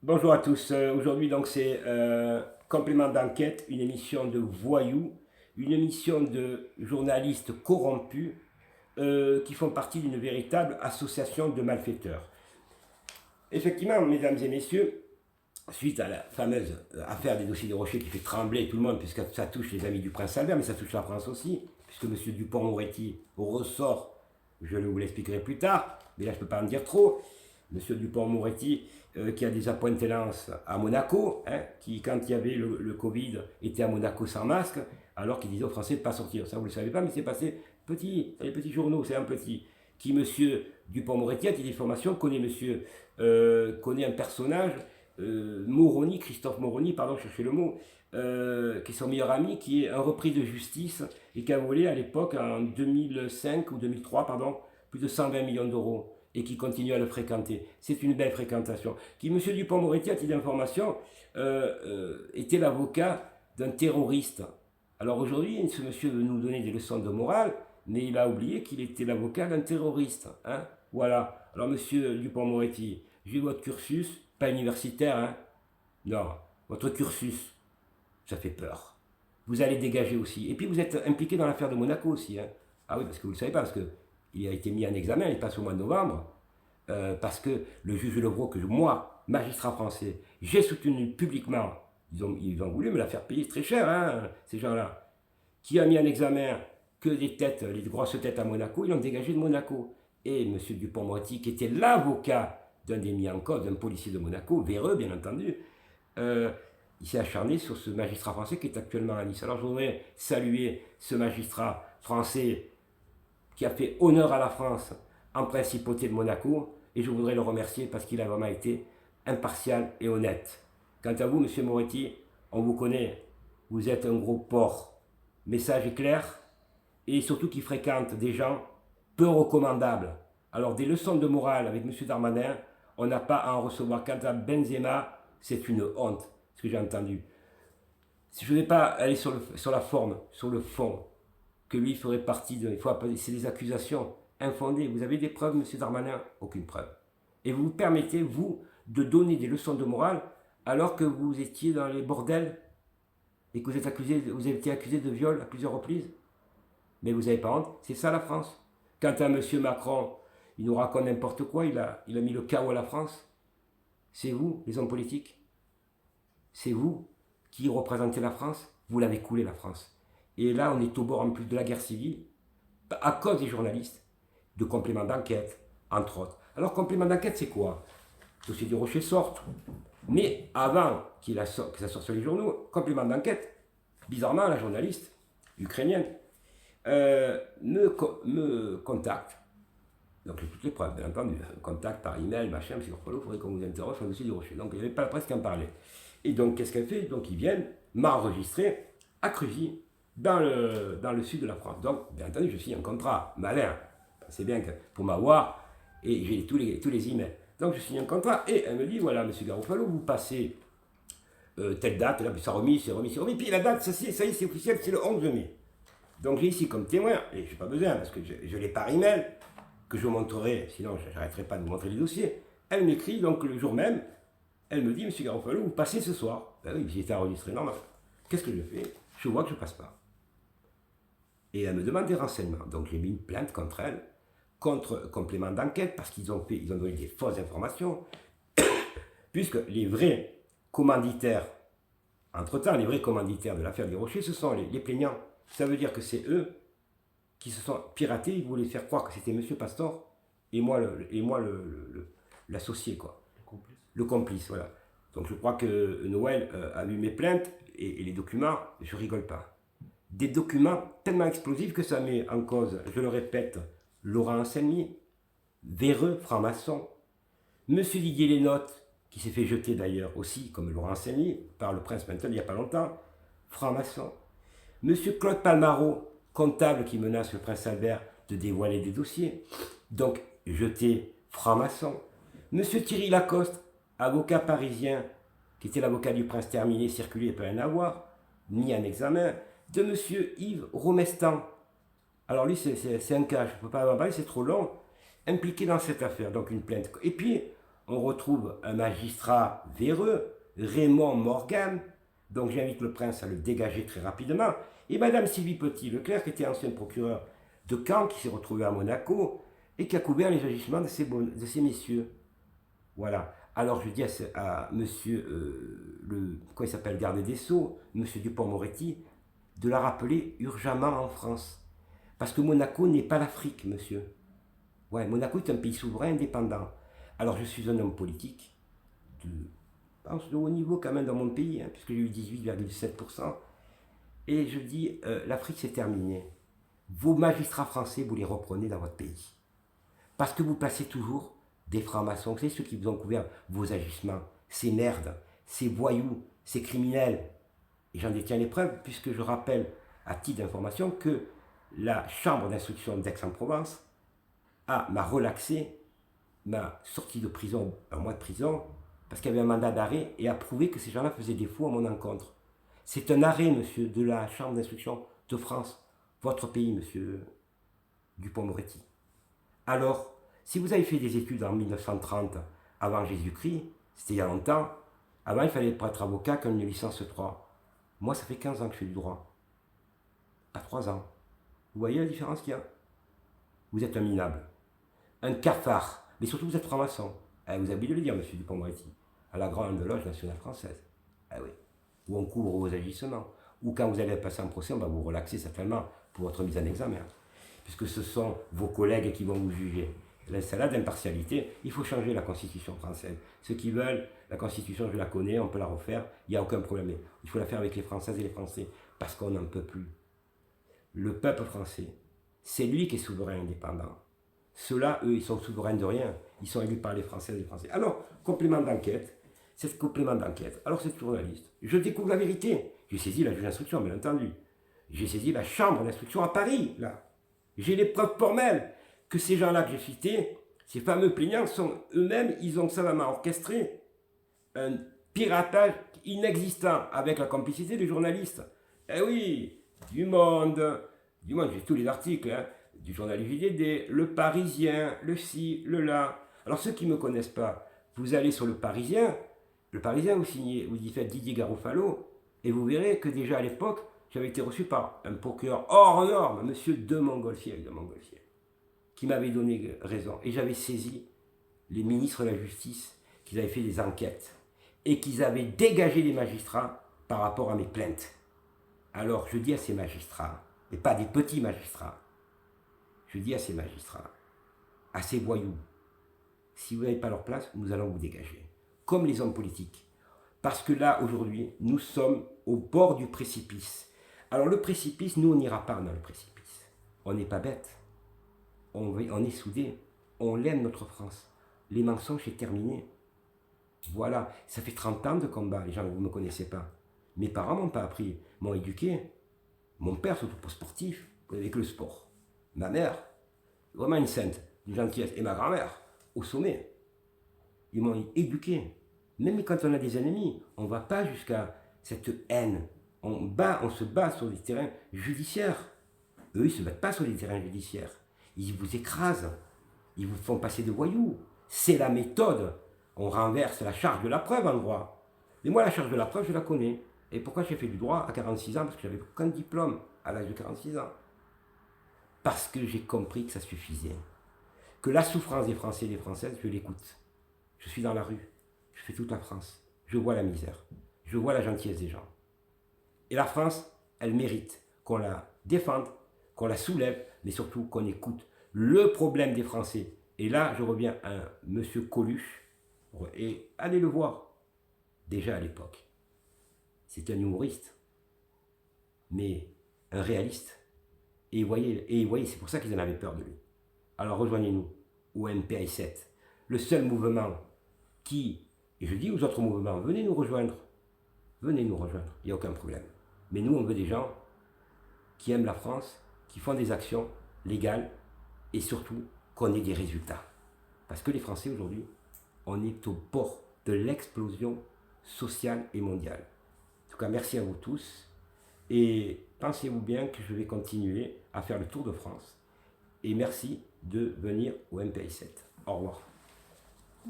Bonjour à tous. Aujourd'hui, donc, c'est Complément d'enquête, une émission de voyous, une émission de journalistes corrompus qui font partie d'une véritable association de malfaiteurs. Effectivement, mesdames et messieurs, suite à la fameuse affaire des dossiers de Rocher qui fait trembler tout le monde, puisque ça touche les amis du prince Albert, mais ça touche la France aussi, puisque M. Dupond-Moretti ressort, je vous l'expliquerai plus tard, mais là je ne peux pas en dire trop. M. Dupond-Moretti, qui a des appointelances à Monaco, hein, qui, quand il y avait le Covid, était à Monaco sans masque, alors qu'il disait aux Français de ne pas sortir. Ça, vous ne le savez pas, mais c'est passé petit, dans les petits journaux, c'est un petit. Qui, M. Dupond-Moretti, a des formations, connaît un personnage, Moroni, Christophe Moroni, pardon, cherchez le mot, qui est son meilleur ami, qui est un repris de justice et qui a volé à l'époque, en 2005 ou 2003, pardon, plus de 120 millions d'euros et qui continue à le fréquenter. C'est une belle fréquentation. Qui, M. Dupond-Moretti, a titre d'information, était l'avocat d'un terroriste. Alors aujourd'hui, ce monsieur veut nous donner des leçons de morale, mais il a oublié qu'il était l'avocat d'un terroriste. Hein, voilà. Alors, M. Dupond-Moretti, j'ai votre cursus, pas universitaire, hein. Non, votre cursus, ça fait peur. Vous allez dégager aussi. Et puis vous êtes impliqué dans l'affaire de Monaco aussi. Hein. Ah oui, parce que vous ne le savez pas, parce qu'il a été mis en examen, il passe au mois de novembre, parce que le juge Levrault, que moi, magistrat français, j'ai soutenu publiquement, ils ont voulu me la faire payer très cher, hein, ces gens-là, qui a mis en examen que des têtes, les grosses têtes à Monaco, ils l'ont dégagé de Monaco. Et M. Dupond-Moretti, qui était l'avocat d'un des mis en cause, d'un policier de Monaco, véreux bien entendu, il s'est acharné sur ce magistrat français qui est actuellement à Nice. Alors je voudrais saluer ce magistrat français qui a fait honneur à la France en principauté de Monaco, et je voudrais le remercier parce qu'il a vraiment été impartial et honnête. Quant à vous, M. Moretti, on vous connaît, vous êtes un gros porc. Message est clair, et surtout qui fréquente des gens peu recommandables. Alors des leçons de morale avec M. Darmanin, on n'a pas à en recevoir. Quant à Benzema, c'est une honte, ce que j'ai entendu. Je ne vais pas aller sur la forme, sur le fond, que lui ferait partie de... C'est des accusations infondées. Vous avez des preuves, M. Darmanin? Aucune preuve. Et vous vous permettez, vous, de donner des leçons de morale alors que vous étiez dans les bordels et que vous avez été accusé de viol à plusieurs reprises. Mais vous n'avez pas honte, c'est ça la France. Quant à M. Macron, il nous raconte n'importe quoi, il a mis le chaos à la France. C'est vous, les hommes politiques. C'est vous qui représentez la France. Vous l'avez coulé, la France. Et là, on est au bord en plus de la guerre civile, à cause des journalistes, de compléments d'enquête, entre autres. Alors, complément d'enquête, c'est quoi? Le dossier du Rocher sort. Mais avant que ça sorte sur les journaux, complément d'enquête, bizarrement, la journaliste ukrainienne me contacte. Donc j'ai toutes les preuves, bien entendu. Contact par email, machin, il faudrait qu'on vous interroge sur le dossier du Rocher. Donc il n'y avait pas la presse qui en parlait. Et donc qu'est-ce qu'elle fait? Donc ils viennent m'enregistrer à Cruzy, dans le sud de la France. Donc, bien entendu, je signe un contrat malin. C'est bien que pour m'avoir, et j'ai tous les emails. Donc je signe un contrat, et elle me dit, voilà, monsieur Garofalo, vous passez telle date, là, puis ça remis, c'est remis, c'est remis. Puis la date, ça y est, c'est officiel, c'est le 11 mai. Donc j'ai ici comme témoin, et je n'ai pas besoin, parce que je l'ai par email, que je vous montrerai, sinon je n'arrêterai pas de vous montrer les dossiers. Elle m'écrit, donc le jour même, elle me dit, monsieur Garofalo, vous passez ce soir. Ben oui, j'ai été enregistré, normal. Qu'est-ce que je fais? Je vois que je ne passe pas. Et elle me demande des renseignements. Donc j'ai mis une plainte contre elle, contre complément d'enquête, parce qu'ils ont donné des fausses informations, puisque les vrais commanditaires, entre-temps, les vrais commanditaires de l'affaire des Rochers, ce sont les plaignants. Ça veut dire que c'est eux qui se sont piratés, ils voulaient faire croire que c'était M. Pastor et moi l'associé, quoi. Le complice, voilà. Donc je crois que Noël a lu mes plaintes et les documents, je rigole pas. Des documents tellement explosifs que ça met en cause, je le répète, Laurent Anselmi, véreux franc-maçon, M. Didier Lénotte, qui s'est fait jeter d'ailleurs aussi, comme Laurent Anselmi, par le prince maintenant il n'y a pas longtemps, franc-maçon, M. Claude Palmaro, comptable qui menace le prince Albert de dévoiler des dossiers, donc jeté franc-maçon, M. Thierry Lacoste, avocat parisien, qui était l'avocat du prince terminé, circulé, peut rien avoir, mis en examen, de M. Yves Romestan. Alors lui, c'est un cas, je ne peux pas en parler, c'est trop long, impliqué dans cette affaire, donc une plainte. Et puis, on retrouve un magistrat véreux, Raymond Morgan, donc j'invite le prince à le dégager très rapidement, et madame Sylvie Petit-Leclerc, qui était ancienne procureure de Caen, qui s'est retrouvée à Monaco, et qui a couvert les agissements de ces messieurs. Voilà. Alors je dis à monsieur, comment il s'appelle, garde des Sceaux, monsieur Dupond-Moretti, de la rappeler urgemment en France. Parce que Monaco n'est pas l'Afrique, monsieur. Ouais, Monaco est un pays souverain indépendant. Alors je suis un homme politique, je pense de haut niveau quand même dans mon pays, hein, puisque j'ai eu 18,7%. Et je dis, l'Afrique c'est terminé. Vos magistrats français, vous les reprenez dans votre pays. Parce que vous placez toujours des francs-maçons, c'est ceux qui vous ont couvert vos agissements, ces merdes, ces voyous, ces criminels. Et j'en détiens les preuves, puisque je rappelle, à titre d'information, que la chambre d'instruction d'Aix-en-Provence m'a relaxé, m'a sorti de prison, un mois de prison, parce qu'il y avait un mandat d'arrêt, et a prouvé que ces gens-là faisaient défaut à mon encontre. C'est un arrêt, monsieur, de la chambre d'instruction de France, votre pays, monsieur Dupond-Moretti. Alors, si vous avez fait des études en 1930, avant Jésus-Christ, c'était il y a longtemps, avant il fallait pas être avocat qu'une licence 3. Moi, ça fait 15 ans que je fais du droit. Pas 3 ans. Vous voyez la différence qu'il y a? Vous êtes un minable, un cafard, mais surtout vous êtes franc-maçon. Vous avez oublié de le dire, monsieur Dupond-Moretti, à la Grande Loge nationale française. Ah oui. Où on couvre vos agissements. Ou quand vous allez passer en procès, on va vous relaxer certainement pour votre mise en examen. Puisque ce sont vos collègues qui vont vous juger. L'installation d'impartialité, il faut changer la Constitution française. Ceux qui veulent, la Constitution, je la connais, on peut la refaire, il n'y a aucun problème. Il faut la faire avec les Françaises et les Français, parce qu'on n'en peut plus. Le peuple français, c'est lui qui est souverain indépendant. Ceux-là, eux, ils sont souverains de rien. Ils sont élus par les Françaises et les Français. Alors, complément d'enquête, c'est ce complément d'enquête. Alors, cette journaliste, je découvre la vérité. J'ai saisi la juge d'instruction, bien entendu. J'ai saisi la chambre d'instruction à Paris, là. J'ai les preuves formelles que ces gens-là que j'ai cités, ces fameux plaignants, sont eux-mêmes, ils ont savamment orchestré un piratage inexistant avec la complicité des journalistes. Eh oui, du Monde, j'ai tous les articles, hein, du journal JDD, Le Parisien, le ci, le là. Alors ceux qui ne me connaissent pas, vous allez sur Le Parisien, vous signez, vous y faites Didier Garofalo, et vous verrez que déjà à l'époque, j'avais été reçu par un procureur hors norme, monsieur de Montgolfier, qui m'avait donné raison. Et j'avais saisi les ministres de la Justice, qu'ils avaient fait des enquêtes, et qu'ils avaient dégagé les magistrats par rapport à mes plaintes. Alors je dis à ces magistrats, et pas des petits magistrats, je dis à ces magistrats, à ces voyous, si vous n'avez pas leur place, nous allons vous dégager. Comme les hommes politiques. Parce que là, aujourd'hui, nous sommes au bord du précipice. Alors le précipice, nous, on n'ira pas dans le précipice. On n'est pas bête. On est soudés. On aime notre France. Les mensonges, c'est terminé. Voilà. Ça fait 30 ans de combat, les gens que vous ne me connaissez pas. Mes parents m'ont pas appris, m'ont éduqué. Mon père, surtout pour sportif, avec le sport. Ma mère, vraiment une sainte, une gentillesse. Et ma grand-mère, au sommet. Ils m'ont éduqué. Même quand on a des ennemis, on ne va pas jusqu'à cette haine. On se bat sur des terrains judiciaires. Eux, ils ne se battent pas sur des terrains judiciaires. Ils vous écrasent. Ils vous font passer de voyous. C'est la méthode. On renverse la charge de la preuve en droit. Mais moi, la charge de la preuve, je la connais. Et pourquoi j'ai fait du droit à 46 ans? Parce que j'avais aucun diplôme à l'âge de 46 ans. Parce que j'ai compris que ça suffisait. Que la souffrance des Français et des Françaises, je l'écoute. Je suis dans la rue. Je fais toute la France. Je vois la misère. Je vois la gentillesse des gens. Et la France, elle mérite qu'on la défende, qu'on la soulève, mais surtout qu'on écoute le problème des Français. Et là, je reviens à monsieur Coluche, et allez le voir, déjà à l'époque. C'est un humoriste, mais un réaliste. Et voyez, c'est pour ça qu'ils en avaient peur de lui. Alors rejoignez-nous au MPI7, le seul mouvement qui, et je dis aux autres mouvements, venez nous rejoindre, il n'y a aucun problème. Mais nous, on veut des gens qui aiment la France, qui font des actions légales et surtout qu'on ait des résultats. Parce que les Français aujourd'hui, on est au bord de l'explosion sociale et mondiale. En tout cas, merci à vous tous et pensez-vous bien que je vais continuer à faire le tour de France. Et merci de venir au MPI7. Au revoir.